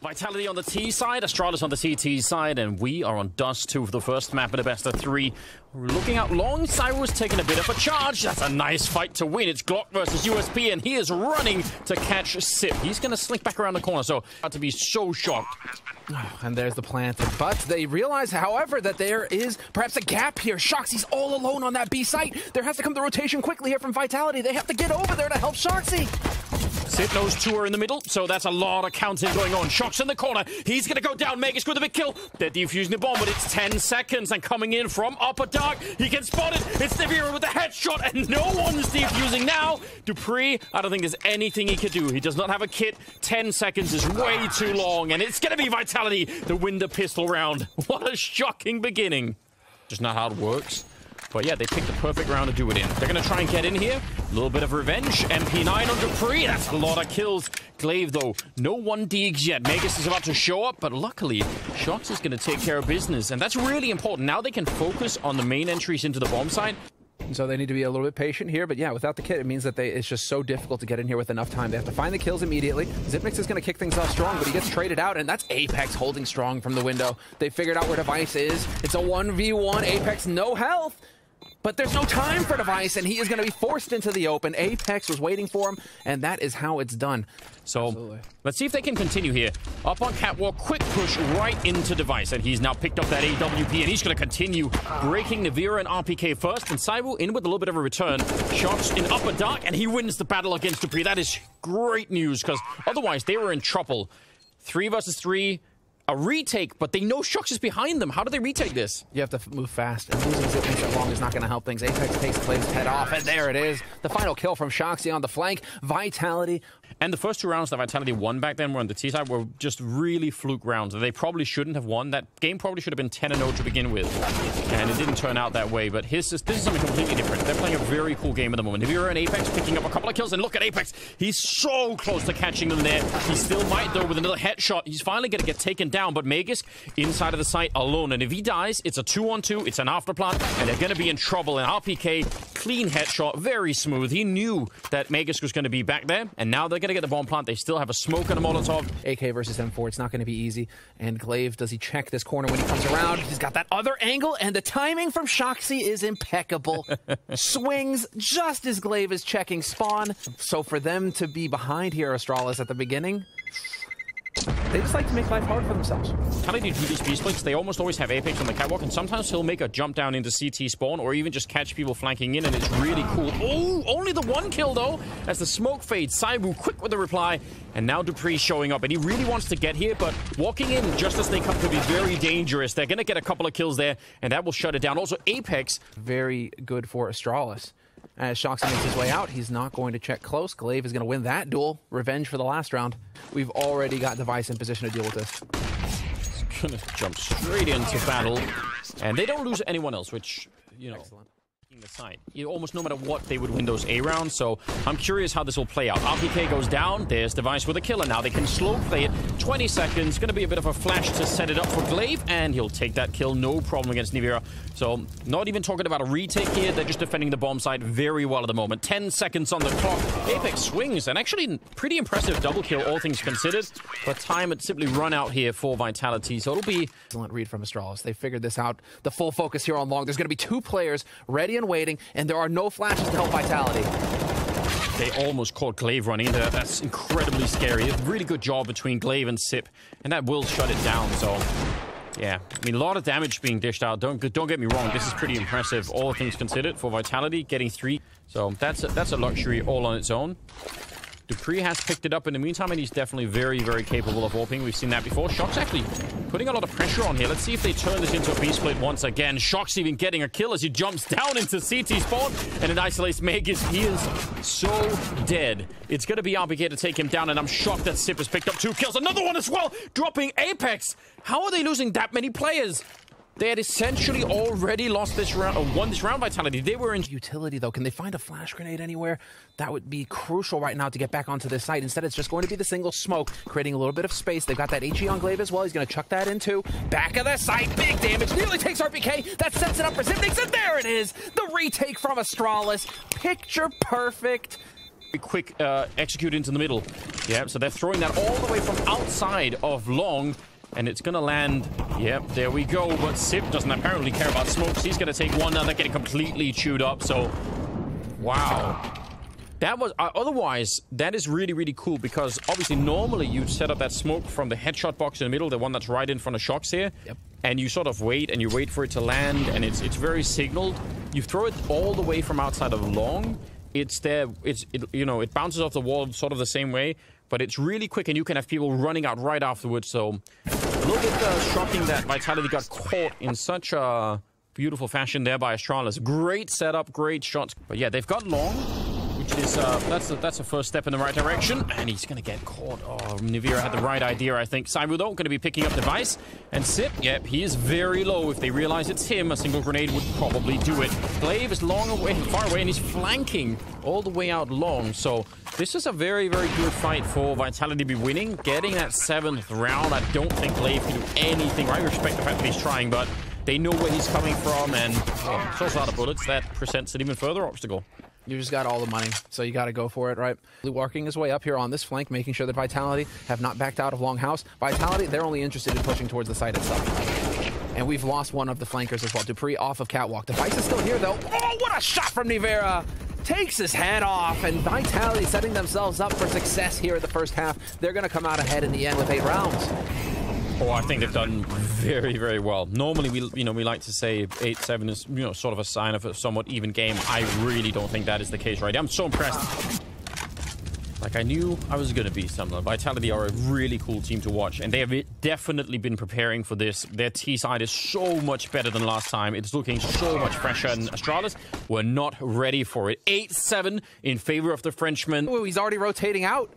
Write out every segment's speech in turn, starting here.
Vitality on the T side, Astralis on the CT side, and we are on Dust 2 for the first map at a best of 3. We're looking out long. Cyro's taking a bit of a charge. That's a nice fight to win. It's Glock versus USP, and he is running to catch Sip. He's going to slink back around the corner, so about to be so shocked. Oh, and there's the planted. But they realize, however, that there is perhaps a gap here. Shoxy's all alone on that B site. There has to come the rotation quickly here from Vitality. They have to get over there to help Shoxy. Sip knows 2 are in the middle, so that's a lot of counting going on. Shox in the corner. He's going to go down. Magus with a big kill. They're defusing the bomb, but it's 10 seconds. And coming in from upper dark, he gets spotted. It's Nivira with the headshot, and no one's defusing now. Dupree, I don't think there's anything he could do. He does not have a kit. 10 seconds is way too long, and it's going to be Vitality to win the pistol round. What a shocking beginning. Just not how it works. But yeah, they picked the perfect round to do it in. They're going to try and get in here. A little bit of revenge. MP9 on Dupree. That's a lot of kills. Glaive, though, no 1-digs yet. Magus is about to show up, but luckily, Shox is going to take care of business. And that's really important. Now they can focus on the main entries into the bomb site. So they need to be a little bit patient here, but yeah, without the kit, it means that it's just so difficult to get in here with enough time. They have to find the kills immediately. Xyp9x is going to kick things off strong, but he gets traded out, and that's Apex holding strong from the window. They figured out where Device is. It's a 1v1. Apex, no health. But there's no time for Device, and he is going to be forced into the open. Apex was waiting for him, and that is how it's done. So, Absolutely. Let's see if they can continue here. Up on Catwalk, quick push right into Device, and he's now picked up that AWP, and he's going to continue breaking Nivira and RPK first, and Cybo in with a little bit of a return. Shots in upper dark, and he wins the battle against Dupree. That is great news, because otherwise they were in trouble. 3 versus 3. A retake, but they know Shox is behind them. How do they retake this? You have to move fast, and losing Xyp9x that long is not going to help things. Apex takes Glaive's head off, and there it is. The final kill from Shoxy on the flank. Vitality. And the first 2 rounds that Vitality won back then were on the T side were just really fluke rounds. They probably shouldn't have won. That game probably should have been 10-0 to begin with. And it didn't turn out that way, but this is something completely different. They're playing a very cool game at the moment. Nivira and Apex picking up a couple of kills, and look at Apex. He's so close to catching them there. He still might, though, with another headshot. He's finally going to get taken down, but Magus inside of the site alone, and if he dies, it's a 2-on-2, it's an afterplant, and they're going to be in trouble. And RPK, clean headshot, very smooth. He knew that Magus was going to be back there, and now they're going to get the bomb plant. They still have a smoke and a Molotov. AK versus M4, it's not going to be easy. And Glaive, does he check this corner when he comes around? He's got that other angle, and the timing from Shoxy is impeccable. Swings just as Glaive is checking spawn. So for them to be behind here, Astralis, at the beginning, they just like to make life hard for themselves. How do they do these B splits? They almost always have Apex on the catwalk, and sometimes he'll make a jump down into CT spawn, or even just catch people flanking in, and it's really cool. Oh, only the 1 kill, though, as the smoke fades. Cybo quick with the reply, and now Dupree showing up, and he really wants to get here, but walking in just as they come could be very dangerous. They're going to get a couple of kills there, and that will shut it down. Also, Apex. Very good for Astralis. As Shoxy makes his way out, he's not going to check close. Glaive is going to win that duel. Revenge for the last round. We've already got Device in position to deal with this. He's going to jump straight into battle. And they don't lose anyone else, which, you know, excellent. The side. Almost no matter what, they would win those A rounds, so I'm curious how this will play out. RPK goes down, there's Device with a killer. Now they can slow play it. 20 seconds, going to be a bit of a flash to set it up for Glaive, and he'll take that kill, no problem against Nivira. So, not even talking about a retake here, they're just defending the bomb site very well at the moment. 10 seconds on the clock. Apex swings, and actually pretty impressive double kill, all things considered. But time had simply run out here for Vitality, so it'll be... Excellent read from Astralis. They figured this out. The full focus here on long. There's going to be 2 players ready and waiting, and there are no flashes to help Vitality. They almost caught Glaive running into that. That's incredibly scary. A really good job between Glaive and Sip, and that will shut it down, so... Yeah, I mean, a lot of damage being dished out. Don't get me wrong, this is pretty impressive, all things considered, for Vitality, getting 3. So that's a luxury all on its own. Dupree has picked it up in the meantime, and he's definitely very, very capable of warping. We've seen that before. Shox actually putting a lot of pressure on here. Let's see if they turn this into a B-split once again. Shox even getting a kill as he jumps down into CT spawn, and it isolates Magus. He is so dead. It's going to be RPK to take him down, and I'm shocked that Sip has picked up 2 kills. Another one as well, dropping Apex. How are they losing that many players? They had essentially already lost this round, or won this round, Vitality. They were in utility, though. Can they find a flash grenade anywhere? That would be crucial right now to get back onto this site. Instead, it's just going to be the single smoke, creating a little bit of space. They've got that HE on Glaive as well. He's going to chuck that in, too. Back of the site, big damage. Nearly takes RPK. That sets it up for Xyp9x, and there it is. The retake from Astralis. Picture perfect. quick execute into the middle. Yeah, so they're throwing that all the way from outside of long, and it's gonna land. Yep, there we go. But Sip doesn't apparently care about smokes. He's gonna take one now. They're getting completely chewed up. So, wow. That was otherwise. That is really, really cool because obviously normally you'd set up that smoke from the headshot box in the middle, the one that's right in front of Shox here. Yep. And you sort of wait and you wait for it to land, and it's very signaled. You throw it all the way from outside of long. It's there. You know, it bounces off the wall sort of the same way, but it's really quick, and you can have people running out right afterwards. So a little bit shocking that Vitality got caught in such a beautiful fashion there by Astralis. Great setup, great shots. But yeah, they've got long, which is that's a first step in the right direction, and he's gonna get caught. Oh, Nivira had the right idea, I think. Cyber though gonna be picking up device, and Sip, yep, he is very low. If they realize it's him, a single grenade would probably do it. Glaive is long away, far away, and he's flanking all the way out long. So this is a very, very good fight for Vitality to be winning. Getting that 7th round, I don't think Glaive can do anything. I respect the fact that he's trying, but they know where he's coming from, and so out of bullets, that presents an even further obstacle. You just got all the money, so you got to go for it, right? Working his way up here on this flank, making sure that Vitality have not backed out of Longhouse. Vitality, they're only interested in pushing towards the site itself. And we've lost one of the flankers as well. Dupree off of Catwalk. Device is still here, though. Oh, what a shot from Nivira! Takes his head off, and Vitality setting themselves up for success here in the first half. They're going to come out ahead in the end with 8 rounds. Oh, I think they've done very, very well. Normally, we like to say 8-7 is, sort of a sign of a somewhat even game. I really don't think that is the case, right? I'm so impressed. Like, I knew I was going to be somewhere. Vitality are a really cool team to watch, and they have definitely been preparing for this. Their T side is so much better than last time. It's looking so much fresher, and Astralis were not ready for it. 8-7 in favor of the Frenchman. Oh, he's already rotating out.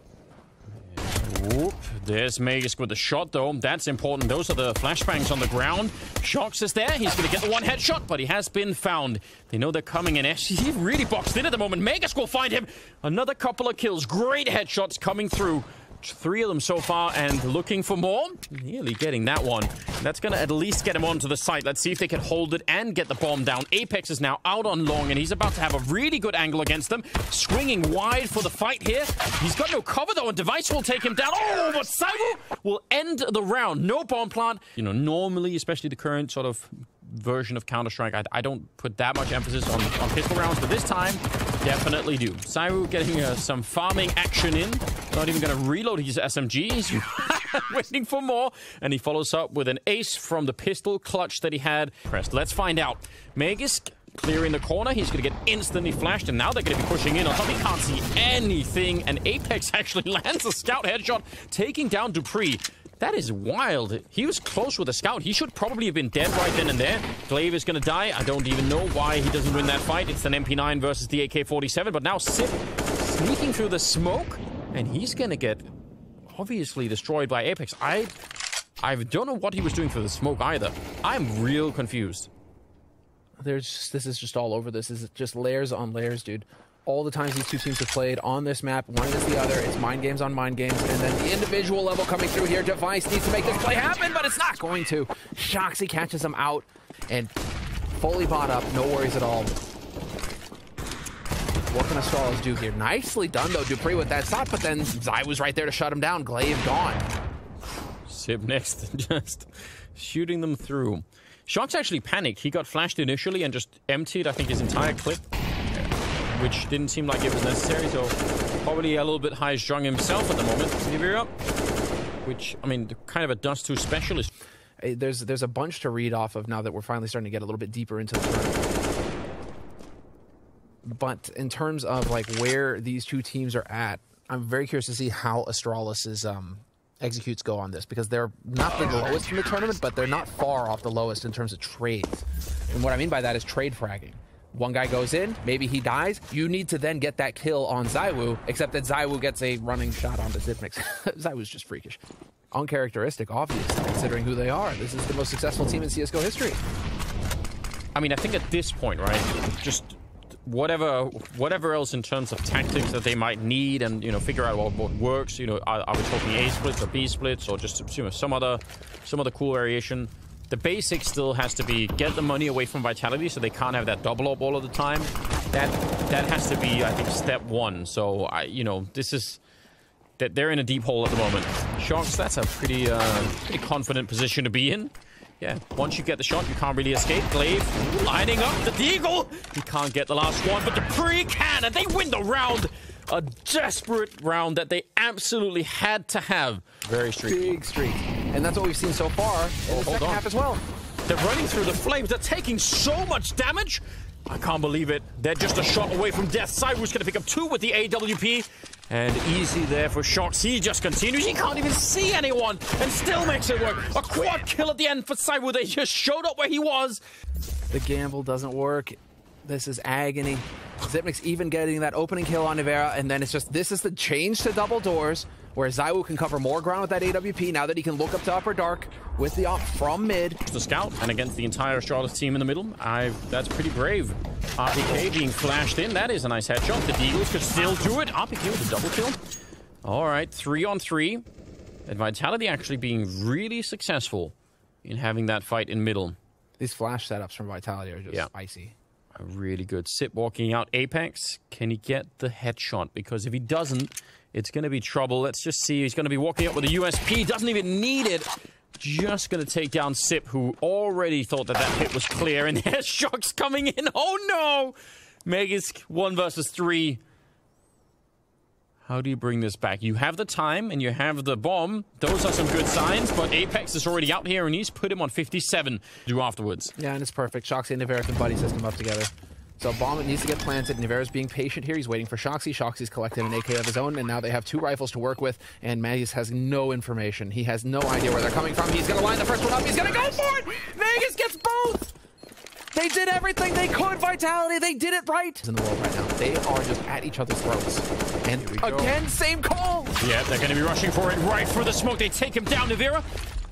Whoop. There's Magisk with the shot, though. That's important. Those are the flashbangs on the ground. Shox is there. He's going to get the one headshot, but he has been found. They know they're coming in. He's really boxed in at the moment. Magisk will find him. Another couple of kills. Great headshots coming through. 3 of them so far, and looking for more. Nearly getting that one. That's going to at least get him onto the site. Let's see if they can hold it and get the bomb down. Apex is now out on long, and he's about to have a really good angle against them. Swinging wide for the fight here. He's got no cover, though, and Device will take him down. Oh, but Cyber will end the round. No bomb plant. Normally, especially the current sort of version of Counter-Strike, I don't put that much emphasis on pistol rounds, but this time, definitely do. Cyber getting some farming action in. Not even going to reload his SMG. He's waiting for more, and he follows up with an ace from the pistol clutch that he had pressed. Let's find out. Magisk clearing the corner. He's going to get instantly flashed, and now they're going to be pushing in on top. He can't see anything, and Apex actually lands a scout headshot, taking down Dupree. That is wild. He was close with a scout. He should probably have been dead right then and there. Glaive is going to die. I don't even know why he doesn't win that fight. It's an MP9 versus the AK-47, but now Sip sneaking through the smoke, and he's going to get obviously destroyed by Apex. I don't know what he was doing for the smoke either. I'm real confused. This is just all over. This is just layers on layers, dude. All the times these two teams have played on this map, one against the other, it's mind games on mind games, and then the individual level coming through here. Device needs to make this play happen, but it's not going to. Shoxy catches him out, and fully bought up, no worries at all. What can Astralis do here? Nicely done, though, Dupree with that shot, but then Zai was right there to shut him down. Glaive gone. Sip next, just shooting them through. Shox actually panicked. He got flashed initially and just emptied, I think, his entire clip, which didn't seem like it was necessary, so probably a little bit high-strung himself at the moment. Nivira, which, I mean, kind of a Dust 2 specialist. There's a bunch to read off of now that we're finally starting to get a little bit deeper into the tournament. But in terms of, like, where these two teams are at, I'm very curious to see how Astralis's executes go on this, because they're not the lowest in the tournament, but they're not far off the lowest in terms of trades. And what I mean by that is trade fragging. One guy goes in, maybe he dies. You need to then get that kill on Zaiwu, except that Zaiwu gets a running shot onto Zipmix. Zaiwu's just freakish. Uncharacteristic, obviously, considering who they are. This is the most successful team in CSGO history. I mean, I think at this point, right, just whatever else in terms of tactics that they might need, and figure out what works. Are we talking A splits or B splits, or just some other cool variation? The basic still has to be get the money away from Vitality so they can't have that double up all of the time. That has to be, I think, step one. So, you know, this is... They're in a deep hole at the moment. Shox, that's a pretty confident position to be in. Yeah, once you get the shot, you can't really escape. Glaive lining up the deagle. He can't get the last one, but Dupree can, and they win the round. A desperate round that they absolutely had to have. Very streaky. Big streak. And that's what we've seen so far in the second half as well. They're running through the flames. They're taking so much damage. I can't believe it. They're just a shot away from death. Cyber's going to pick up 2 with the AWP. And easy there for Shox. He just continues. He can't even see anyone and still makes it work. A quad kill at the end for Cyber. They just showed up where he was. The gamble doesn't work. This is agony. Xyp9x even getting that opening kill on Nivera, and then it's just, this is the change to double doors, where ZywOo can cover more ground with that AWP now that he can look up to Upper Dark with the op from mid. The scout, and against the entire Astralis team in the middle, that's pretty brave. RPK being flashed in, that is a nice headshot. The Deagles could still do it. RPK with a double kill. All right, 3-on-3. And Vitality actually being really successful in having that fight in middle. These flash setups from Vitality are just spicy. A really good Sip walking out Apex. Can he get the headshot? Because if he doesn't, it's going to be trouble. Let's just see. He's going to be walking up with a USP. Doesn't even need it. Just going to take down Sip, who already thought that hit was clear. And there's Shox coming in. Oh, no. Magisk 1 versus 3. How do you bring this back? You have the time and you have the bomb. Those are some good signs, but Apex is already out here and he's put him on 57 to do afterwards. Yeah, and it's perfect. Shoxy and Nivera can buddy system up together. So bomb needs to get planted. Nivera's being patient here. He's waiting for Shoxy. Shoxy's collected an AK of his own, and now they have 2 rifles to work with, and Magisk has no information. He has no idea where they're coming from. He's going to line the first one up. He's going to go for it! Magisk gets both! They did everything they could, Vitality. They did it right. In the world right now, they are just at each other's throats. And again, same call. Yeah, they're going to be rushing for it right through the smoke. They take him down, Nivera.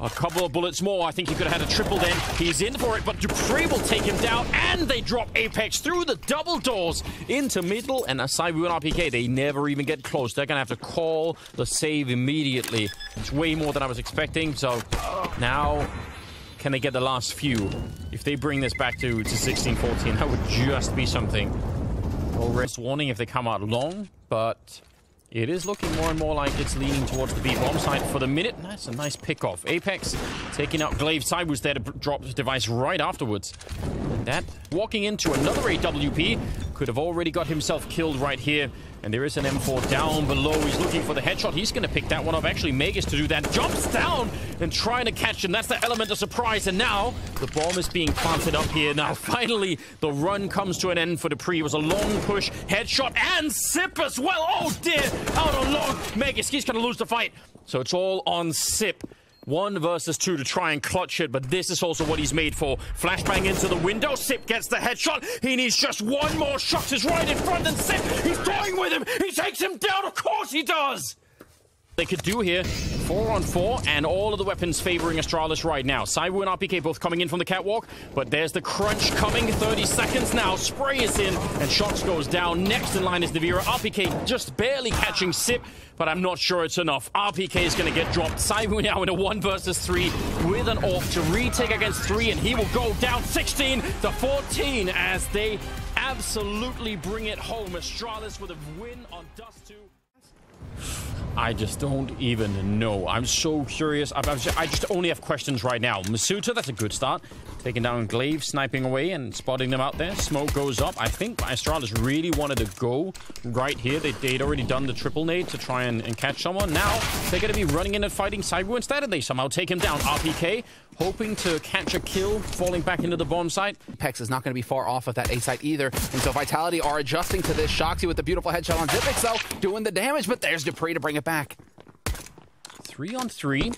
A couple of bullets more. I think he could have had a triple then. He's in for it, but Dupree will take him down, and they drop Apex through the double doors into middle, and Cyber and RPK, they never even get close. They're going to have to call the save immediately. It's way more than I was expecting, so now... Can they get the last few? If they bring this back to 16-14, that would just be something. No rest warning if they come out long, but it is looking more and more like it's leaning towards the B bomb side for the minute. That's a nice pick-off. Apex taking out Glaive. Side was there to drop the device right afterwards. And that, walking into another AWP, could have already got himself killed right here. And there is an M4 down below. He's looking for the headshot. He's going to pick that one up. Actually, Magisk to do that. Jumps down and trying to catch him. That's the element of surprise. And now the bomb is being planted up here. Now, finally, the run comes to an end for Dupree. It was a long push. Headshot and Sip as well. Oh, dear. Out on long. Magisk, he's going to lose the fight. So it's all on Sip. 1 versus 2 to try and clutch it, but this is also what he's made for. Flashbang into the window. Sip gets the headshot. He needs just one more shot. Is right in front, and Sip, he's toying with him. He takes him down. Of course he does. They could do here 4-on-4, and all of the weapons favoring Astralis right now. Cyber and RPK both coming in from the catwalk, but there's the crunch coming. 30 seconds now. Spray is in, and Shox goes down. Next in line is Nivera. RPK just barely catching Sip, but I'm not sure it's enough. RPK is going to get dropped. Cyber now in a 1 versus 3 with an AWP to retake against 3, and he will go down 16-14 as they absolutely bring it home. Astralis with a win on Dust 2. I just don't even know. I'm so curious. I just only have questions right now. Masuta, that's a good start. Taking down Glaive, sniping away and spotting them out there. Smoke goes up. I think Astralis really wanted to go right here. They'd already done the triple nade to try and catch someone. Now they're going to be running in and fighting Cyber instead, and they somehow take him down. RPK hoping to catch a kill, falling back into the bomb site. Pex is not going to be far off of that A site either, and so Vitality are adjusting to this. Shoxy with the beautiful headshot on Xyp9x, though, doing the damage, but there's Dupree to bring it back. 3-on-3.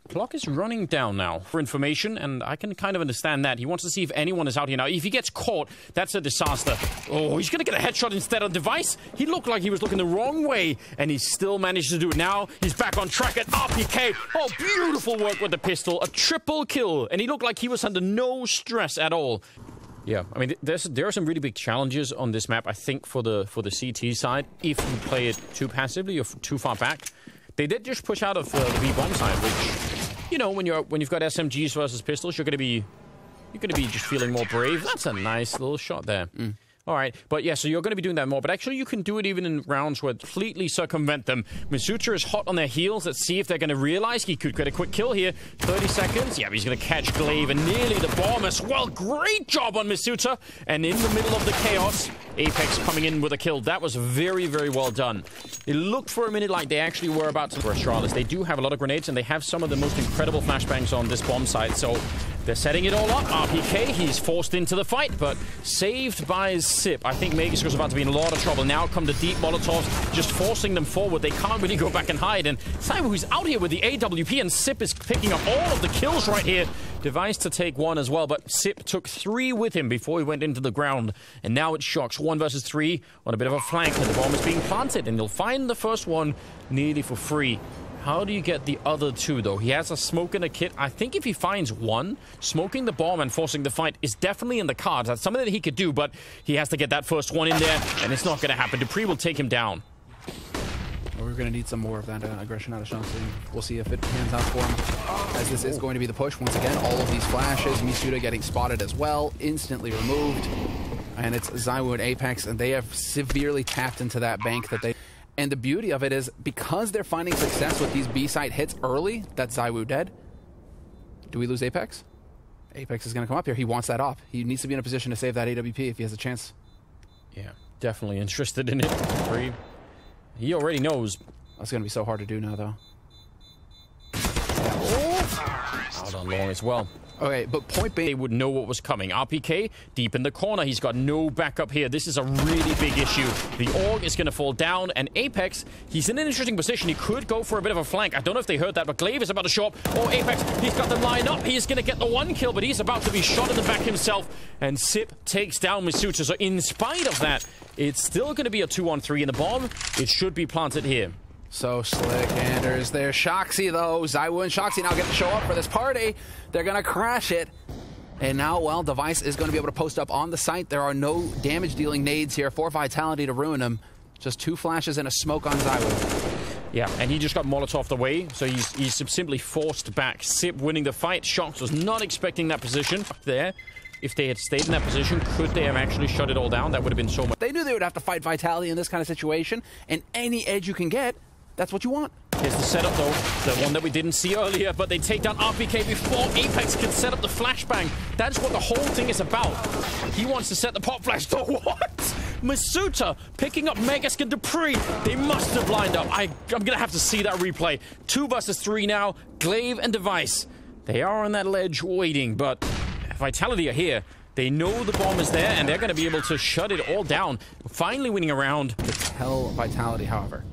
Clock is running down now for information, and I can kind of understand that. He wants to see if anyone is out here now. If he gets caught, that's a disaster. Oh, he's going to get a headshot instead of device. He looked like he was looking the wrong way, and he still managed to do it. Now he's back on track at RPK. Oh, beautiful work with the pistol. A triple kill, and he looked like he was under no stress at all. Yeah, I mean, there are some really big challenges on this map, I think, for the CT side. If you play it too passively or too far back. They did just push out of the B-bomb side, which, you know, when you've got SMGs versus pistols, you're gonna be just feeling more brave. That's a nice little shot there. All right, but yeah, so you're going to be doing that more. But actually, you can do it even in rounds where completely circumvent them. Misuta is hot on their heels. Let's see if they're going to realize he could get a quick kill here. 30 seconds. Yeah, he's going to catch Glaive and nearly the bomb as well. Great job on Misuta. And in the middle of the chaos, Apex coming in with a kill. That was very, very well done. It looked for a minute like they actually were about to... For Astralis, they do have a lot of grenades, and they have some of the most incredible flashbangs on this bomb site. So they're setting it all up. RPK, he's forced into the fight, but saved by Sip. I think Magus was about to be in a lot of trouble. Now come the deep Molotovs, just forcing them forward. They can't really go back and hide. And Simon, who's out here with the AWP, and Sip is picking up all of the kills right here. Device to take one as well, but Sip took 3 with him before he went into the ground. And now it's Shocks 1 versus 3 on a bit of a flank, and the bomb is being planted, and you'll find the first one nearly for free. How do you get the other 2, though? He has a smoke and a kit. I think if he finds one, smoking the bomb and forcing the fight is definitely in the cards. That's something that he could do, but he has to get that first one in there, and it's not going to happen. Dupree will take him down. We're going to need some more of that aggression out of Shanxi. We'll see if it pans out for him, as this is going to be the push. Once again, all of these flashes. Misuta getting spotted as well, instantly removed. And it's ZywOo and Apex, and they have severely tapped into that bank that they... And the beauty of it is, because they're finding success with these B-side hits early, that's ZywOo dead. Do we lose Apex? Apex is going to come up here. He wants that op. He needs to be in a position to save that AWP if he has a chance. Yeah, definitely interested in it. He already knows. That's going to be so hard to do now, though. Out on long as well. Okay, but point being... They would know what was coming. RPK, deep in the corner. He's got no backup here. This is a really big issue. The AUG is going to fall down, and Apex, he's in an interesting position. He could go for a bit of a flank. I don't know if they heard that, but Glaive is about to show up. Oh, Apex, he's got them lined up. He's going to get the 1 kill, but he's about to be shot in the back himself. And Sip takes down Misuta. So in spite of that, it's still going to be a 2-on-3 in the bomb. It should be planted here. So slick, Anders. There's Shoxy, though. ZywOo and Shoxy now get to show up for this party. They're going to crash it. And now, well, Device is going to be able to post up on the site. There are no damage-dealing nades here for Vitality to ruin him. Just 2 flashes and a smoke on ZywOo. Yeah, and he just got Molotov'd away, so he's simply forced back. Sip winning the fight. Shox was not expecting that position there. If they had stayed in that position, could they have actually shut it all down? That would have been so much. They knew they would have to fight Vitality in this kind of situation, and any edge you can get, that's what you want. Here's the setup, though. The one that we didn't see earlier, but they take down RPK before Apex can set up the flashbang. That's what the whole thing is about. He wants to set the pop flash. So what? Misuta picking up Megask and Dupree. They must have lined up. I'm going to have to see that replay. 2 versus 3 now. Glaive and Device. They are on that ledge waiting, but Vitality are here. They know the bomb is there, and they're going to be able to shut it all down. Finally winning a round. To tell Vitality, however,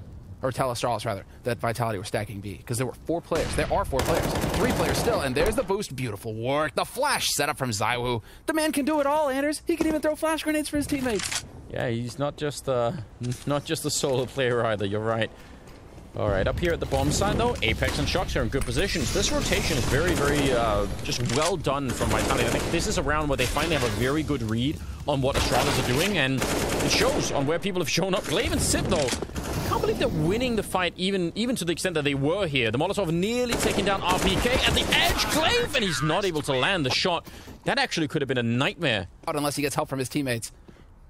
or tell Astralis, rather, that Vitality were stacking B, because there were 4 players. There are 4 players. 3 players still, and there's the boost. Beautiful work. The flash setup from ZywOo. The man can do it all, Anders. He can even throw flash grenades for his teammates. Yeah, he's not just a solo player either. You're right. All right, up here at the bomb side, though, Apex and Shox are in good positions. This rotation is very, very just well done from Vitality. I think this is a round where they finally have a very good read on what Astralis are doing, and it shows on where people have shown up. Glaive and Sip, though, I can't believe they're winning the fight, even to the extent that they were here. The Molotov nearly taking down RPK at the edge. Glaive, and he's not able to land the shot. That actually could have been a nightmare. Unless he gets help from his teammates.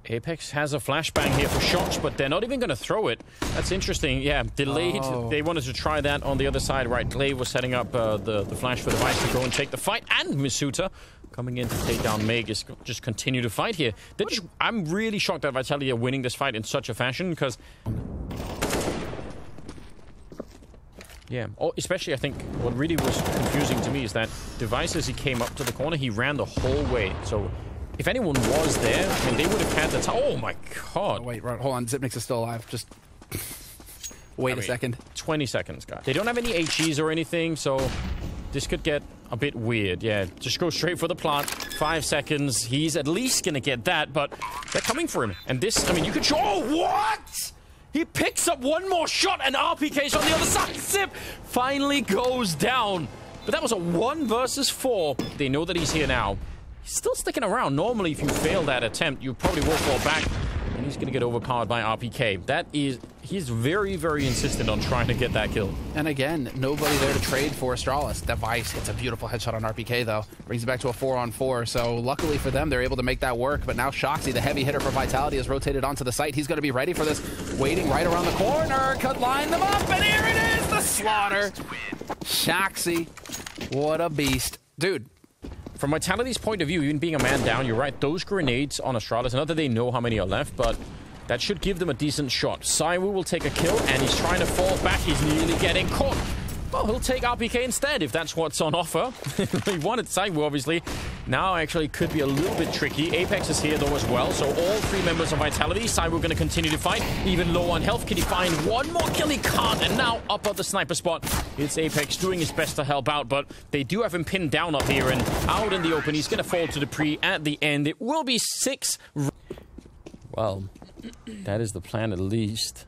Apex has a flashbang here for Shox, but they're not even going to throw it. That's interesting. Yeah, delayed. Oh. They wanted to try that on the other side, right? Glaive was setting up the flash for Device to go and take the fight, and Misuta coming in to take down Magus. Just continue to fight here. I'm really shocked that Vitality are winning this fight in such a fashion, because... Yeah, especially I think what really was confusing to me is that Device, as he came up to the corner, he ran the whole way. So... if anyone was there, I mean, they would have had the time. Oh, my God. Oh, wait, right, hold on. Zipnix is still alive. Just wait a second. 20 seconds, guys. They don't have any HEs or anything, so this could get a bit weird. Yeah, just go straight for the plant. 5 seconds. He's at least going to get that, but they're coming for him. And this, I mean, you could show... oh, what? He picks up one more shot, and RPK's on the other side. Zip finally goes down. But that was a 1 versus 4. They know that he's here now. He's still sticking around. Normally, if you fail that attempt, you probably will fall back. And he's He's going to get overpowered by RPK. He's very, very insistent on trying to get that kill. And again, nobody there to trade for Astralis. Device hits a beautiful headshot on RPK, though. Brings it back to a 4-on-4. So luckily for them, they're able to make that work. But now Shoxy, the heavy hitter for Vitality, has rotated onto the site. He's going to be ready for this. Waiting right around the corner. Could line them up. And here it is, the slaughter. Shoxy, what a beast. Dude. From Vitality's point of view, even being a man down, you're right, those grenades on Astralis, not that they know how many are left, but that should give them a decent shot. Saiwu will take a kill, and he's trying to fall back. He's nearly getting caught. Well, he'll take RPK instead, if that's what's on offer. He wanted Saiwu, obviously. Now, actually, could be a little bit tricky. Apex is here, though, as well. So all three members of Vitality. Saiwu going to continue to fight. Even low on health. Can he find one more kill? He can't. And now, up at the sniper spot, it's Apex doing his best to help out. But they do have him pinned down up here and out in the open. He's going to fall to Dupree at the end. It will be 6. Well, that is the plan, at least.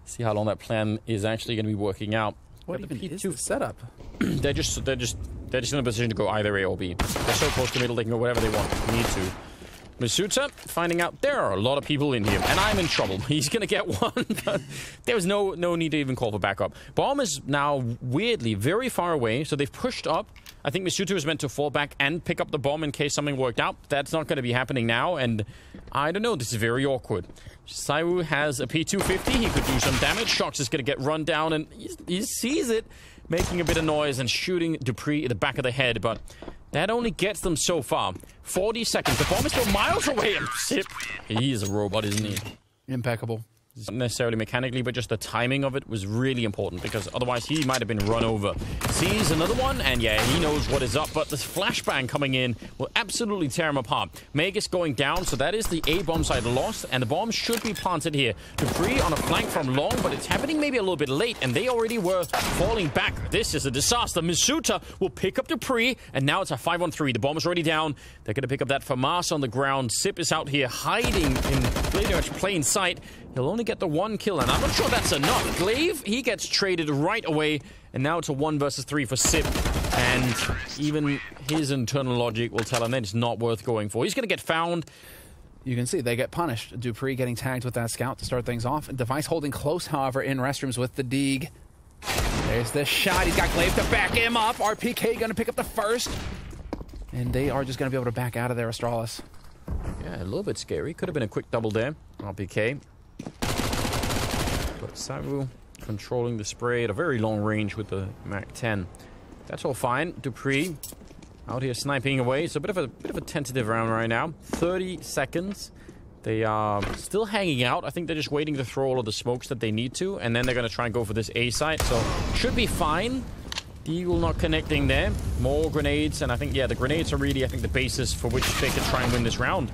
See how long that plan is actually going to be working out. What even is the setup? They're just in a position to go either A or B. They're so close to middle, they can go whatever they want. Need to. Masuta finding out there are a lot of people in here, and I'm in trouble. He's gonna get one, but there was no need to even call for backup. Bomb is now weirdly very far away, so they've pushed up. I think Masuta was meant to fall back and pick up the bomb in case something worked out. That's not going to be happening now, and I don't know. This is very awkward. Saiwu has a P250. He could do some damage. Shox is going to get run down, and he sees it, making a bit of noise and shooting Dupree in the back of the head, but that only gets them so far. 40 seconds. The bomb is still miles away, and Sip, he is a robot, isn't he? Impeccable. Not necessarily mechanically, but just the timing of it was really important, because otherwise he might have been run over. Sees another one, and yeah, he knows what is up, but this flashbang coming in will absolutely tear him apart. Magus going down, so that is the A bomb side lost, and the bomb should be planted here. Dupree on a flank from long, but it's happening maybe a little bit late, and they already were falling back. This is a disaster. Masuta will pick up Dupree, and now it's a 5-on-3. The bomb is already down. They're going to pick up that FAMAS on the ground. Sip is out here hiding in pretty much plain sight. He'll only get the 1 kill, and I'm not sure that's enough. Glaive, he gets traded right away, and now it's a 1 versus 3 for Sip. And even his internal logic will tell him that it's not worth going for. He's going to get found. You can see they get punished. Dupree getting tagged with that scout to start things off. Device holding close, however, in restrooms with the Deeg. There's the shot. He's got Glaive to back him up. RPK going to pick up the first. And they are just going to be able to back out of there, Astralis. Yeah, a little bit scary. Could have been a quick double there. RPK. But Saiwu controlling the spray at a very long range with the MAC-10. That's all fine. Dupree out here sniping away. It's a bit of a tentative round right now. 30 seconds. They are still hanging out. I think they're just waiting to throw all of the smokes that they need to, and then they're going to try and go for this A site. So should be fine. The Eagle not connecting there. More grenades, and I think, yeah, the grenades are really, I think, the basis for which they can try and win this round.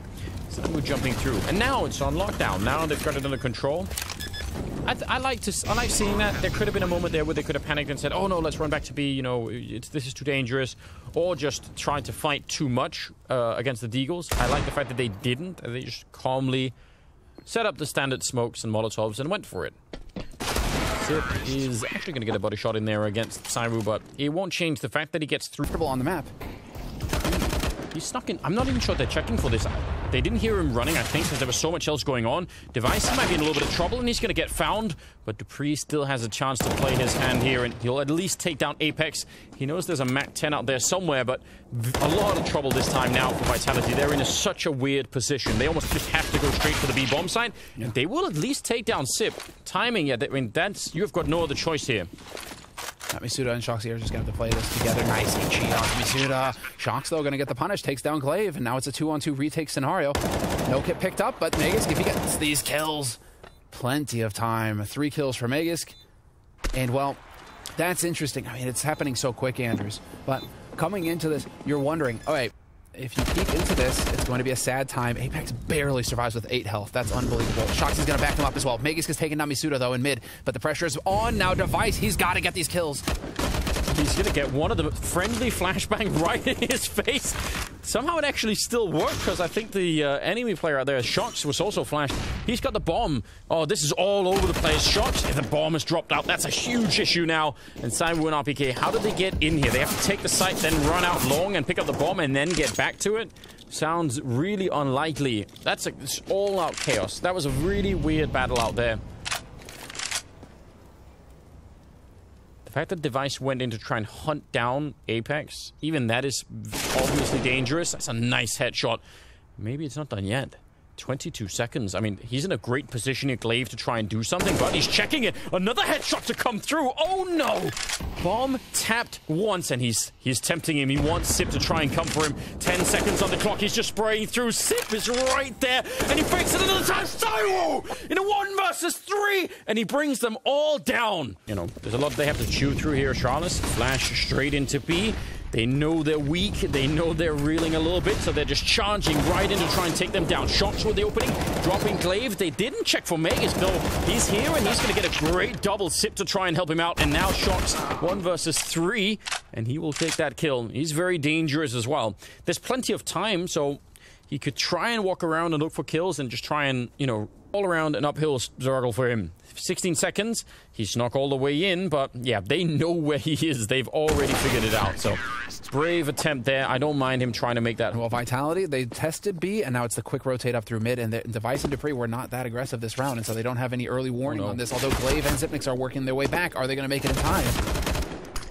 So we're jumping through, and now it's on lockdown. Now they've got it under control. I like seeing that. There could have been a moment there where they could have panicked and said, "Oh no, let's run back to B. You know, this is too dangerous," or just tried to fight too much against the Deagles. I like the fact that they didn't. They just calmly set up the standard smokes and Molotovs and went for it. Sip is actually going to get a body shot in there against Saiwu, but it won't change the fact that he gets through. On the map. He's snuck in. I'm not even sure they're checking for this. They didn't hear him running, I think, because there was so much else going on. Device might be in a little bit of trouble, and he's going to get found. But Dupree still has a chance to play his hand here, and he'll at least take down Apex. He knows there's a MAC-10 out there somewhere, but a lot of trouble this time now for Vitality. They're in such a weird position. They almost just have to go straight for the B-bomb side. Yeah. And they will at least take down Sip. Timing, yeah, I mean, you've got no other choice here. Masuta and Shoxy are just going to have to play this together. Nice cheat on Masuta. Shox, though, going to get the punish. Takes down Glaive, and now it's a 2-on-2 retake scenario. No kit picked up, but Magisk, if he gets these kills, plenty of time. 3 kills for Magisk. And, well, that's interesting. I mean, it's happening so quick, Andrews. But coming into this, you're wondering, all right, if you peek into this, it's going to be a sad time. Apex barely survives with 8 health. That's unbelievable. Shox is going to back him up as well. Magisk is taking down Masuta, though, in mid. But the pressure is on now. Device, he's got to get these kills. He's going to get one of the friendly flashbang right in his face. Somehow it actually still worked, because I think the enemy player out there, Shox, was also flashed. He's got the bomb. Oh, this is all over the place. Shox, the bomb has dropped out. That's a huge issue now. And Cyber and RPK, how did they get in here? They have to take the site, then run out long and pick up the bomb and then get back to it? Sounds really unlikely. That's it's all-out chaos. That was a really weird battle out there. The fact that Device went in to try and hunt down Apex, even that is obviously dangerous. That's a nice headshot. Maybe it's not done yet. 22 seconds. I mean, he's in a great position here, Glaive, to try and do something, but he's checking it. Another headshot to come through. Oh, no! Bomb tapped once, and he's tempting him. He wants Sip to try and come for him. 10 seconds on the clock. He's just spraying through. Sip is right there, and he fakes it another time. Cyro in a 1 versus 3, and he brings them all down. You know, there's a lot they have to chew through here. Astralis flash straight into B. They know they're weak. They know they're reeling a little bit, so they're just charging right in to try and take them down. Shox with the opening, dropping Glaive. They didn't check for Magus, though. He's here, and he's going to get a great double. Sip to try and help him out, and now Shox 1 versus 3, and he will take that kill. He's very dangerous as well. There's plenty of time, so he could try and walk around and look for kills and just try and, you know, all around an uphill struggle for him. 16 seconds. He's not all the way in, but yeah, they know where he is. They've already figured it out. So brave attempt there. I don't mind him trying to make that. Well, Vitality, they tested B, and now it's the quick rotate up through mid, and Device and Dupree were not that aggressive this round, and so they don't have any early warning on this. Although Glaive and Xyp9x are working their way back, are they going to make it in time?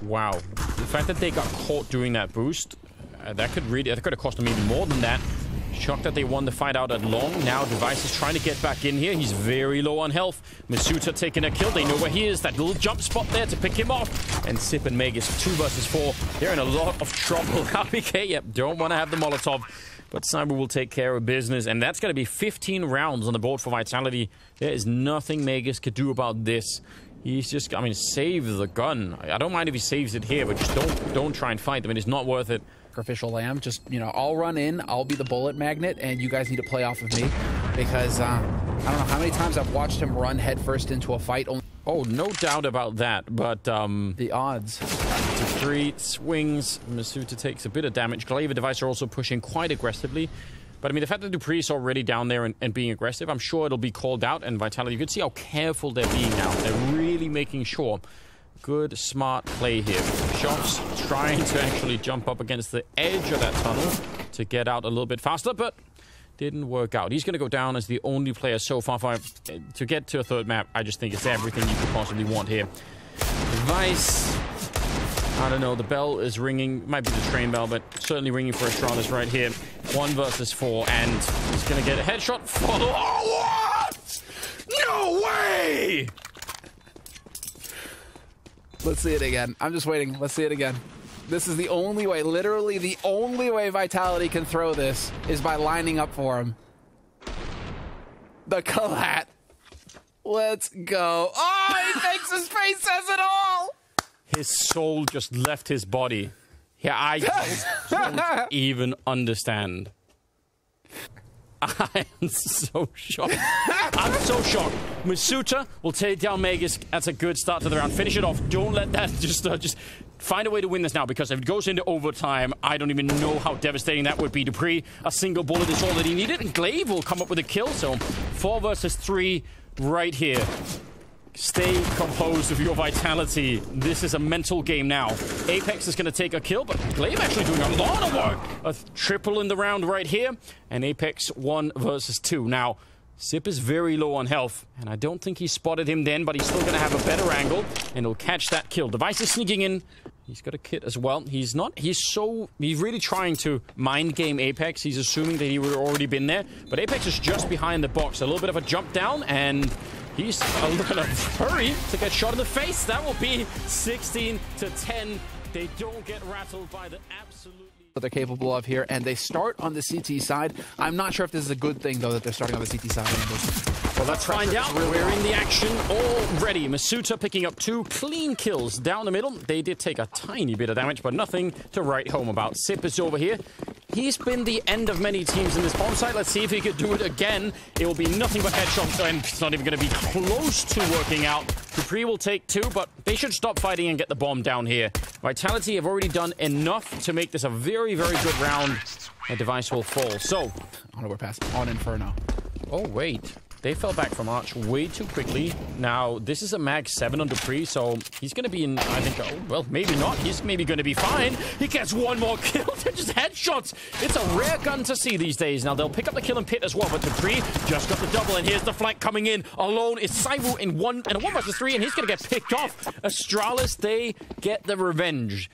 Wow. The fact that they got caught doing that boost, that could have cost them even more than that. Shocked that they won the fight out at long. Now Device is trying to get back in here. He's very low on health. Masuta taking a kill. They know where he is. That little jump spot there to pick him off. And Sip and Magus 2 versus 4. They're in a lot of trouble. RPK, yep, don't want to have the Molotov. But Cyber will take care of business. And that's going to be 15 rounds on the board for Vitality. There is nothing Magus could do about this. He's just, I mean, save the gun. I don't mind if he saves it here, but just don't try and fight them. It's not worth it. Sacrificial lamb, just, you know, I'll run in, I'll be the bullet magnet, and you guys need to play off of me, because I don't know how many times I've watched him run headfirst into a fight. Oh, no doubt about that, but the odds. To 3 swings. Masuta takes a bit of damage. Glaive and Device are also pushing quite aggressively. But I mean, the fact that Dupree is already down there and being aggressive, I'm sure it'll be called out. And Vitality, you can see how careful they're being now. They're really making sure. Good, smart play here. Shox trying to actually jump up against the edge of that tunnel to get out a little bit faster, but didn't work out. He's going to go down as the only player so far. To get to a third map, I just think it's everything you could possibly want here. Device, I don't know, the bell is ringing. Might be the train bell, but certainly ringing for Astralis right here. 1 versus 4, and he's going to get a headshot. Oh, what? No way! Let's see it again. I'm just waiting. Let's see it again. This is the only way, literally the only way Vitality can throw this is by lining up for him. The collat. Let's go. Oh, he thinks his face says it all. His soul just left his body. Yeah, I don't even understand. I am so shocked. I'm so shocked. Masuta will take down Magus. That's a good start to the round. Finish it off. Don't let that just find a way to win this now, because if it goes into overtime, I don't even know how devastating that would be. Dupree, a single bullet is all that he needed, and Glaive will come up with a kill. So 4 versus 3 right here. Stay composed with your Vitality. This is a mental game now. Apex is going to take a kill, but Glaive actually doing a lot of work. A triple in the round right here. And Apex 1 versus 2. Now, Sip is very low on health, and I don't think he spotted him then, but he's still going to have a better angle, and he'll catch that kill. Device is sneaking in. He's got a kit as well. He's really trying to mind game Apex. He's assuming that he would have already been there, but Apex is just behind the box. A little bit of a jump down, and he's gonna hurry to get shot in the face. That will be 16 to 10. They don't get rattled by the absolutely... That they're capable of here, and they start on the CT side. I'm not sure if this is a good thing, though, that they're starting on the CT side. Well, let's find out. We're in the action already. Masuta picking up 2 clean kills down the middle. They did take a tiny bit of damage, but nothing to write home about. Sip is over here. He's been the end of many teams in this bomb site. Let's see if he could do it again. It will be nothing but headshots, and it's not even going to be close to working out. Dupree will take 2, but they should stop fighting and get the bomb down here. Vitality have already done enough to make this a very, very good round. a device will fall. So, on overpass, on Inferno. oh wait, they fell back from Arch way too quickly. Now, this is a mag 7 on Dupree, so he's going to be in, I think, oh, well, maybe not. He's maybe going to be fine. He gets one more kill. They're just headshots. It's a rare gun to see these days. Now, they'll pick up the kill in pit as well, but Dupree just got the double, and here's the flank coming in. Alone is Saiwu in a 1 versus 3, and he's going to get picked off. Astralis, they get the revenge.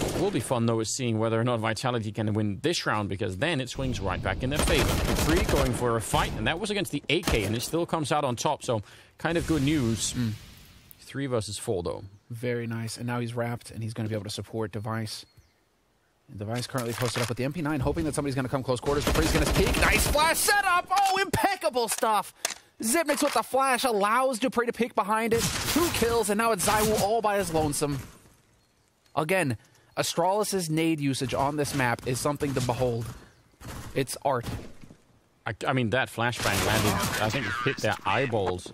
It will be fun, though, is seeing whether or not Vitality can win this round, because then it swings right back in their favor. Dupree going for a fight, and that was against the AK, and it still comes out on top, so kind of good news. 3 versus 4, though. Very nice. And now he's wrapped, and he's going to be able to support Device. And Device currently posted up with the MP9, hoping that somebody's going to come close quarters. Dupree's going to peek. Nice flash setup! Oh, impeccable stuff! Xyp9x with the flash allows Dupree to peek behind it. 2 kills, and now it's Zywoo all by his lonesome. Again, Astralis' nade usage on this map is something to behold. It's art. I mean, that flashbang landed, I think it hit their eyeballs.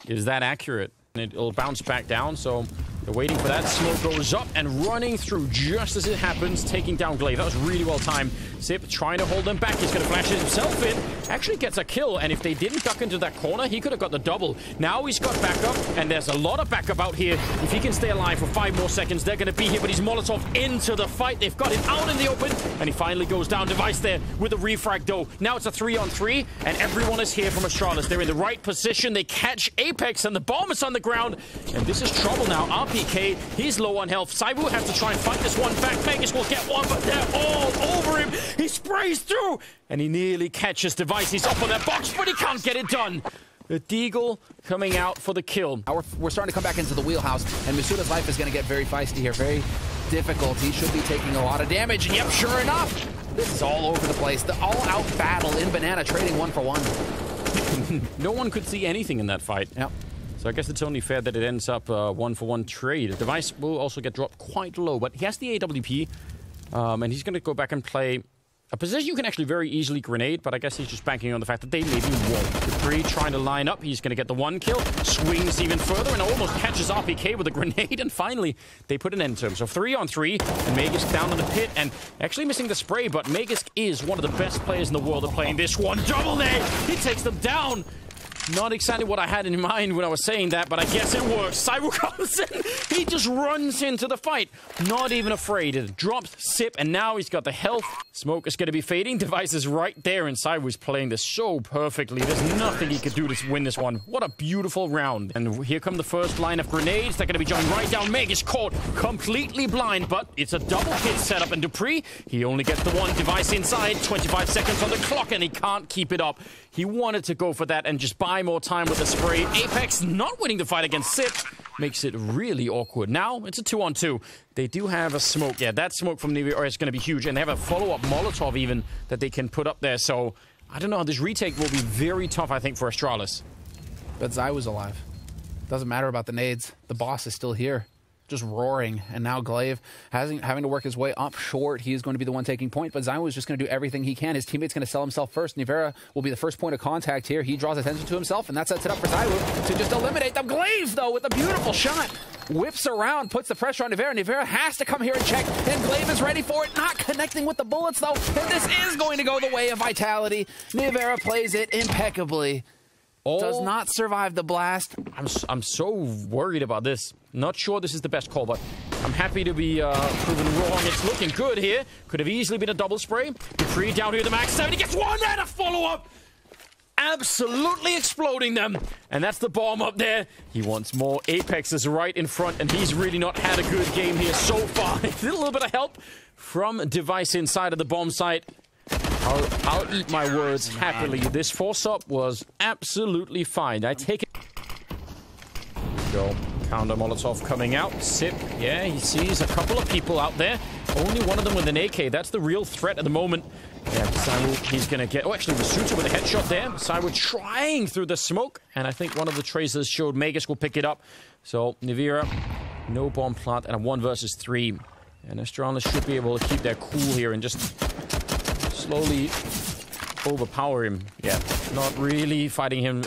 Is that accurate? It'll bounce back down, so they're waiting for that. Smoke goes up and running through just as it happens, taking down Glaive. That was really well timed. Xyp trying to hold them back. He's going to flash himself in. Actually gets a kill, and if they didn't duck into that corner, he could have got the double. Now he's got backup, and there's a lot of backup out here. If he can stay alive for 5 more seconds, they're going to be here, but he's Molotov into the fight. They've got him out in the open, and he finally goes down. Device there with a refrag, though. Now it's a 3-on-3, and everyone is here from Astralis. They're in the right position. They catch Apex, and the bomb is on the ground, and this is trouble now. RPK, he's low on health. Saiwu has to try and fight this one back. Vegas will get one, but they're all over him. He sprays through, and he nearly catches Device. He's up on that box, but he can't get it done. The Deagle coming out for the kill. We're starting to come back into the wheelhouse, and Masuda's life is going to get very feisty here. Very difficult. He should be taking a lot of damage, and yep, sure enough, this is all over the place. The all-out battle in Banana, trading 1 for 1. No one could see anything in that fight. Yep. So I guess it's only fair that it ends up a 1-for-1 trade. The Device will also get dropped quite low, but he has the AWP, and he's going to go back and play a position you can actually very easily grenade, but I guess he's just banking on the fact that they maybe won't. Dupree trying to line up. He's going to get the 1 kill, swings even further, and almost catches RPK with a grenade, and finally, they put an end to him. So 3-on-3, and Magisk down in the pit, and actually missing the spray, but Magisk is one of the best players in the world at playing this one. Double nade! He takes them down! Not exactly what I had in mind when I was saying that, but I guess it works. Saiwu comes in. He just runs into the fight. Not even afraid. It drops Xyp, and now he's got the health. Smoke is going to be fading. Device is right there, and Saiwu's playing this so perfectly. There's nothing he could do to win this one. What a beautiful round. And here come the first line of grenades. They're going to be jumping right down. Meg is caught completely blind, but it's a double hit setup. And Dupree, he only gets the 1. Device inside. 25 seconds on the clock, and he can't keep it up. He wanted to go for that and just buy more time with the spray. Apex not winning the fight against Xyp makes it really awkward. Now it's a 2-on-2. They do have a smoke. Yeah, that smoke from Nivea is going to be huge. And they have a follow-up Molotov even that they can put up there. So, I don't know. This retake will be very tough, I think, for Astralis. But Zywoo's alive. Doesn't matter about the nades. The boss is still here. Just roaring, and now Glaive having to work his way up short. He's going to be the one taking point, but Zywoo is just going to do everything he can. His teammate's going to sell himself first. Nivea will be the first point of contact here. He draws attention to himself, and that sets it up for Zywoo to just eliminate them. Glaive, though, with a beautiful shot. Whips around, puts the pressure on Nivea. Nivea has to come here and check, and Glaive is ready for it. Not connecting with the bullets, though, and this is going to go the way of Vitality. Nivea plays it impeccably. Does not survive the blast. I'm so worried about this. Not sure this is the best call, but I'm happy to be proven wrong. It's looking good here. Could have easily been a double spray. Dupree down here, the max 7. He gets 1 and a follow-up. Absolutely exploding them. And that's the bomb up there. He wants more. Apex is right in front, and he's really not had a good game here so far. A little bit of help from Device inside of the bomb site. I'll eat my words happily. This force-up was absolutely fine. I take it. Go. Counter Molotov coming out. Xyp, yeah, he sees a couple of people out there. Only one of them with an AK. That's the real threat at the moment. Yeah, Saiwu, he's going to get... Oh, actually, Masuda with a headshot there. Saiwu trying through the smoke. And I think one of the tracers showed Magisk will pick it up. So, Nivea, no bomb plant, and a 1 versus 3. And Astralis should be able to keep their cool here and just slowly overpower him. Yeah, not really fighting him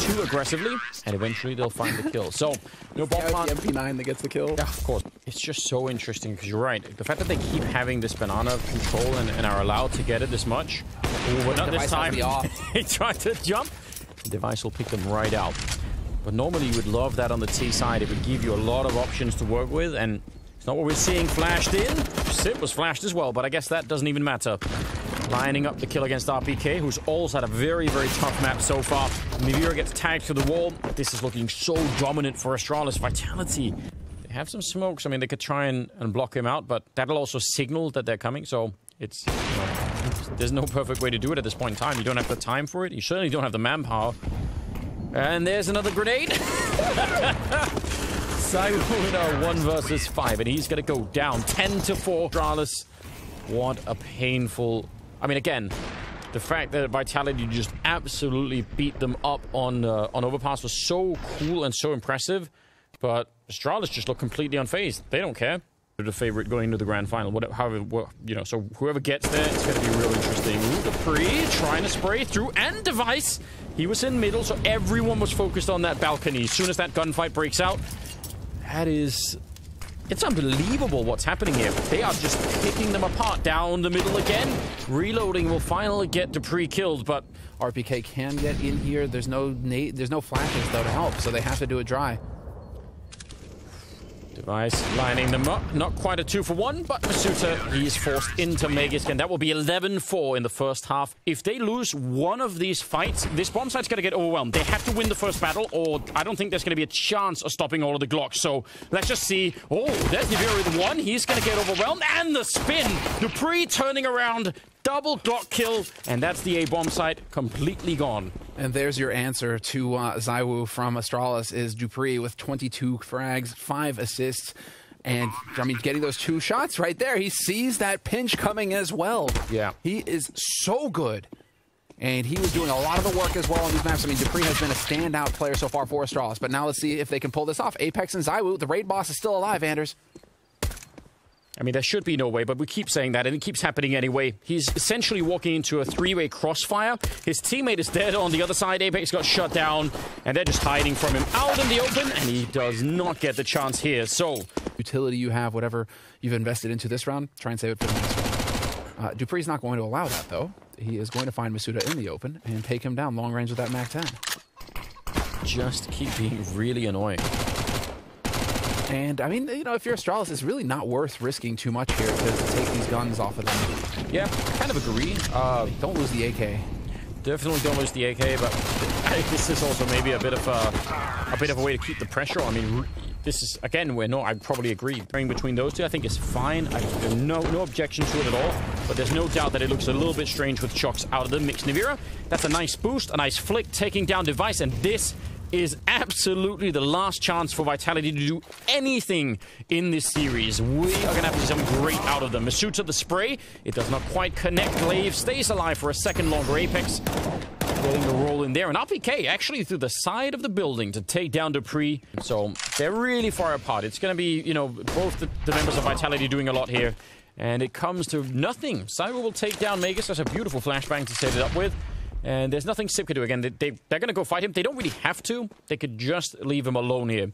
too aggressively. And eventually they'll find the kill. So, no bomb plant. The MP9 that gets the kill. Yeah, of course. It's just so interesting because you're right. The fact that they keep having this banana control and are allowed to get it this much. Ooh, but not this time. He tried to jump. The device will pick them right out. But normally you would love that on the T side. It would give you a lot of options to work with. And it's not what we're seeing flashed in. Sip was flashed as well, but I guess that doesn't even matter. Lining up the kill against RPK, who's also had a very, very tough map so far. Nivira gets tagged to the wall. This is looking so dominant for Astralis. Vitality. They have some smokes. I mean, they could try and block him out, but that'll also signal that they're coming. So it's, there's no perfect way to do it at this point in time. You don't have the time for it. You certainly don't have the manpower. And there's another grenade. ZywOo 1 versus 5, and he's going to go down 10-4. Astralis. What a painful... I mean, again, the fact that Vitality just absolutely beat them up on Overpass was so cool and so impressive. But Astralis just look completely unfazed. They don't care. They're the favorite going into the grand final. So whoever gets there, it's going to be real interesting. Ooh, Dupree trying to spray through, and Device. He was in middle, so everyone was focused on that balcony. As soon as that gunfight breaks out, that is... It's unbelievable what's happening here. They are just picking them apart down the middle again. Reloading will finally get Dupree killed, but RPK can get in here. There's no flashes though to help, so they have to do it dry. Device lining them up. Not quite a 2-for-1, but Masuta, he's forced into Megascan. That will be 11-4 in the first half. If they lose one of these fights, this bomb site's going to get overwhelmed. They have to win the first battle, or I don't think there's going to be a chance of stopping all of the Glocks. So let's just see. Oh, there's Nivira with one. He's going to get overwhelmed. And the spin. Dupree turning around. Double Glock kill, and that's the A-bomb site completely gone. And there's your answer to ZywOo from Astralis is Dupree with 22 frags, 5 assists, and I mean, getting those 2 shots right there. He sees that pinch coming as well. Yeah. He is so good. And he was doing a lot of the work as well on these maps. I mean, Dupree has been a standout player so far for Astralis, but now let's see if they can pull this off. Apex and ZywOo, the raid boss is still alive, Anders. I mean, there should be no way, but we keep saying that, and it keeps happening anyway. He's essentially walking into a 3-way crossfire. His teammate is dead on the other side. Apex got shut down, and they're just hiding from him out in the open, and he does not get the chance here. So, utility you have, whatever you've invested into this round, try and save it for the next round. Dupree's not going to allow that, though. He is going to find Masuta in the open and take him down long range with that MAC-10. Just keep being really annoying. And, I mean, if you're Astralis, it's really not worth risking too much here to take these guns off of them. Yeah, I kind of agree. Don't lose the AK. Definitely don't lose the AK, but I think this is also maybe a bit of a way to keep the pressure on. I mean, this is, again, I probably agree. Pairing between those two, I think, is fine. I have no objection to it at all, but there's no doubt that it looks a little bit strange with Chocks out of the mix. Nivira, that's a nice boost, a nice flick, taking down Device, and this is absolutely the last chance for Vitality to do anything in this series. We are going to have to see something great out of them. Masuta, the spray. It does not quite connect. Glaive stays alive for a second longer. Apex getting the roll in there. And RPK actually through the side of the building to take down Dupree. So they're really far apart. It's going to be, both the members of Vitality doing a lot here. And it comes to nothing. ZywOo will take down Magus. That's a beautiful flashbang to set it up with. And there's nothing Sip could do. Again, they're going to go fight him. They don't really have to. They could just leave him alone here.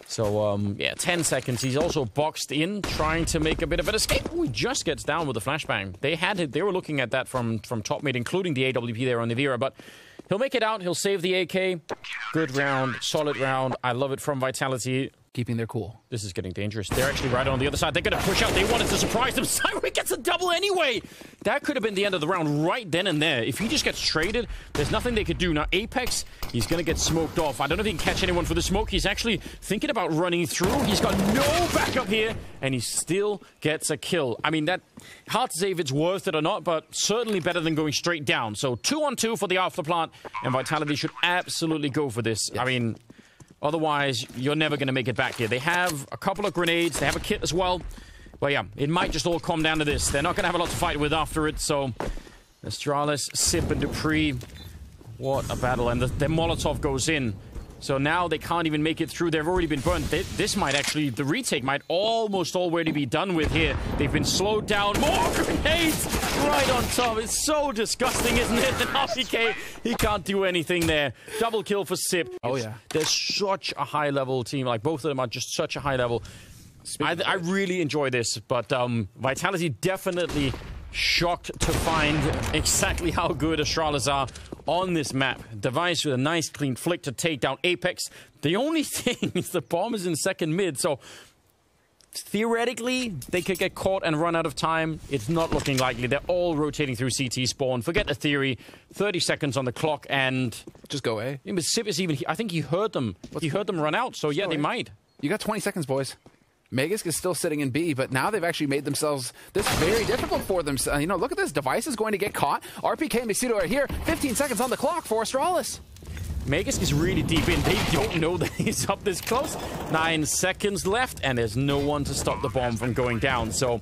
So, yeah, 10 seconds. He's also boxed in, trying to make a bit of an escape. Ooh, he just gets down with the flashbang. They were looking at that from top mid, including the AWP there on Nivira. But he'll make it out. He'll save the AK. Good round. Solid round. I love it from Vitality. Keeping their cool. This is getting dangerous. They're actually right on the other side. They're going to push out. They wanted to surprise them. ZywOo gets a double anyway. That could have been the end of the round right then and there. If he just gets traded, there's nothing they could do. Now, Apex, he's going to get smoked off. I don't know if he can catch anyone for the smoke. He's actually thinking about running through. He's got no backup here, and he still gets a kill. I mean, that hard to say if it's worth it or not, but certainly better than going straight down. So 2-on-2 for the Alpha plant, and Vitality should absolutely go for this. Yes. I mean, otherwise, you're never going to make it back here. They have a couple of grenades. They have a kit as well. But yeah, it might just all come down to this. They're not going to have a lot to fight with after it. So, Astralis, Sip, and Dupree. What a battle. And the Molotov goes in. So now they can't even make it through. They've already been burned. This might actually, the retake might almost already be done with here. They've been slowed down. More grenades right on top. It's so disgusting, isn't it? And RPK, he can't do anything there. Double kill for Sip. Oh, yeah. They're such a high-level team. Like, both of them are just such a high level. I really enjoy this, but Vitality definitely shocked to find exactly how good Astralis are on this map. Device with a nice clean flick to take down Apex. The only thing is the bomb is in second mid, so theoretically they could get caught and run out of time. It's not looking likely. They're all rotating through CT spawn. Forget the theory. 30 seconds on the clock and just go A. Yeah, but Sip is even. I think he heard them. He heard them run out. So yeah, they might. You got 20 seconds, boys. Magisk is still sitting in B, but now they've actually made themselves this very difficult for them. You know, look at this. Device is going to get caught. RPK and Masudo are here. 15 seconds on the clock for Astralis. Magisk is really deep in. They don't know that he's up this close. 9 seconds left, and there's no one to stop the bomb from going down. So,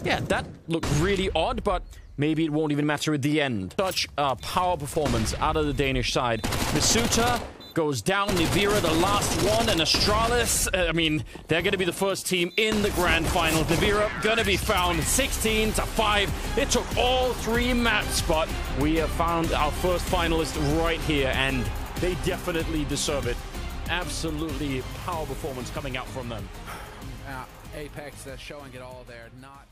yeah, that looked really odd, but maybe it won't even matter at the end. Such a power performance out of the Danish side. Masuda goes down. Nivira, the last one, and Astralis, I mean, they're going to be the first team in the grand final. Nivira going to be found 16-5. It took all 3 maps, but we have found our first finalist right here, and they definitely deserve it. Absolutely power performance coming out from them. Apex showing it all there. Not